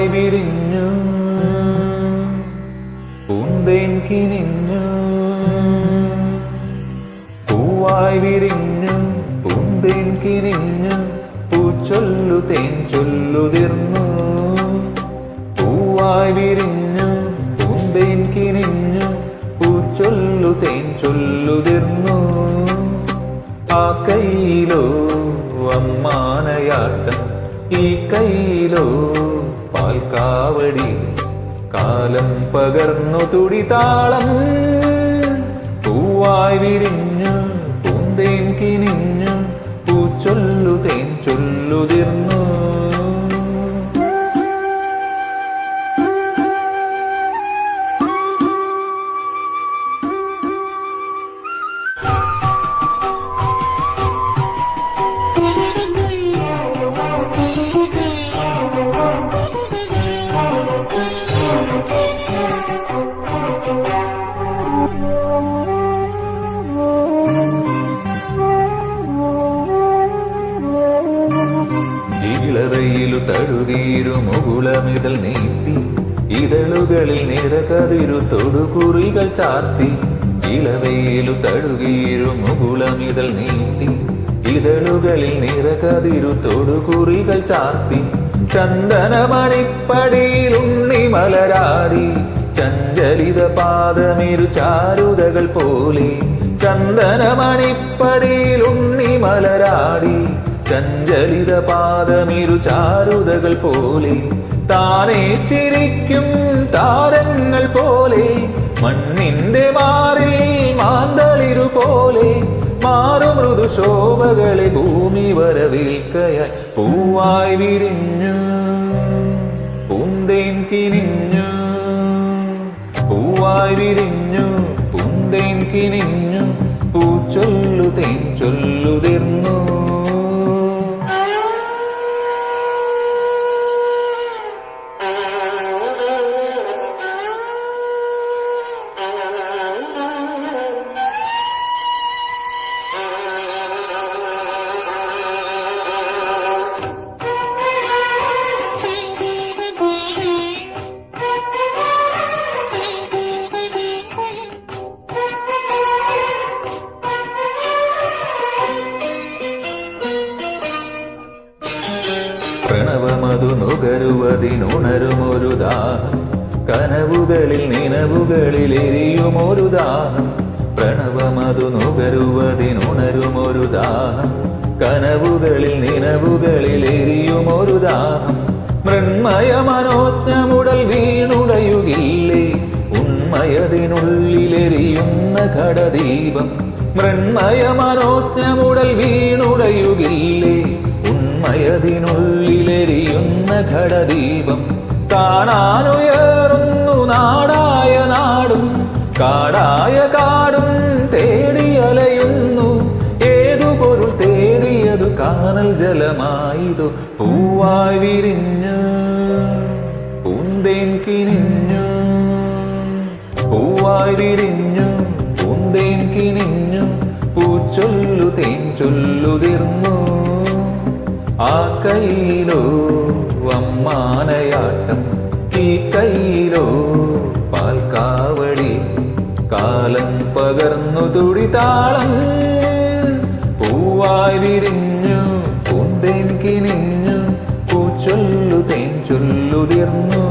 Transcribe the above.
പൂവായി വിരിഞ്ഞു പൂന്തേൻ കിനിഞ്ഞു പൂവായി വിരിഞ്ഞു പൂന്തേൻ കിനിഞ്ഞു പൂച്ചൊല്ലു തേൻ ചൊല്ലുതിർന്നു പൂവായി വിരിഞ്ഞു പൂന്തേൻ കിനിഞ്ഞു പൂച്ചൊല്ലു തേൻ ചൊല്ലുതിർന്നു ആ കൈയിലോ അമ്മാനയാട്ടം ഈ കൈയിലോ പാൽക്കാവടി കാലം പകർന്നു തുടിതാളം പൂവായി വിരിഞ്ഞു പൂന്തേൻ കിനിഞ്ഞു പൂച്ചൊല്ലു തേൻ ചൊല്ലുതിർന്നു ഇളവയിലു തഴുകീരു മുകുളമിതൾ നീട്ടി ഇതളുകളിൽ നിറകതിരു തൊടുകുറികൾ ചാർത്തി ഇളവയിലു തഴുകീരു മുകുളമിതൾ നീട്ടി ഇതളുകളിൽ നിറകതിരു തൊടുകുറികൾ ചാർത്തി ചന്ദനമണിപ്പടിയിൽ ഉണ്ണി മലരാടി ചഞ്ചലിത പാദമിരു ചാരുതകൾ പോലെ ചന്ദനമണിപ്പടിയിൽ ഉണ്ണി മലരാടി ചഞ്ചലിത പാദമിരു ചാരുതകൾ പോലെ താനേ ചിരിക്കും താരങ്ങൾ പോലെ മണ്ണിന്റെ മാറിൽ മാന്തളിരു പോലെ മാറു മൃദുശോഭകളെ ഭൂമി വരവേൽക്കയായി പൂവായി വിരിഞ്ഞു പൂന്തേൻ കിനിഞ്ഞു പൂവായി വിരിഞ്ഞു പൂന്തേൻ കിനിഞ്ഞു പൂച്ചൊല്ലു തേൻ ചൊല്ലുതിർന്നു പ്രണവമതു നുകരുവതിനുണരുമൊരു ദാഹം കനവുകളിൽ നിലവുകളിൽ എരിയുമൊരു ദാഹം പ്രണവമതു നുകരുവതിനുണരുമൊരു ദാഹം കനവുകളിൽ നിലവുകളിൽ എരിയുമൊരു ദാഹം മൃണ്മയ മനോജ്ഞമുടൽ വീണുടയുകില്ലേ ഉണ്മയതിനുള്ളിലെരിയുന്ന ഘടദീപം മൃണ്മയ മനോജ്ഞമുടൽ വീണുടയുകില്ലേ മയതിനുള്ളിലെരിയുന്ന ഘടദീപം കാണാനുയർന്നു നാടായ നാടും കാടായ കാടും തേടിയലയുന്നു ഏതു പൊരുൾ തേടിയതു കാനൽ ജലമായതു പൂവായി വിരിഞ്ഞു പൂന്തേൻ കിനിഞ്ഞു പൂവായി വിരിഞ്ഞു പൂന്തേൻ കിനിഞ്ഞു പൂച്ചൊല്ലു തേൻ ചൊല്ലുതിർന്നു ആ കൈയിലോ അമ്മാനയാട്ടം ഈ കൈയിലോ പാൽക്കാവടി കാലം പകർന്നു തുടിതാളം പൂവായി വിരിഞ്ഞു പൂന്തേൻ കിനിഞ്ഞു പൂച്ചൊല്ലു തേൻ ചൊല്ലുതിർന്നു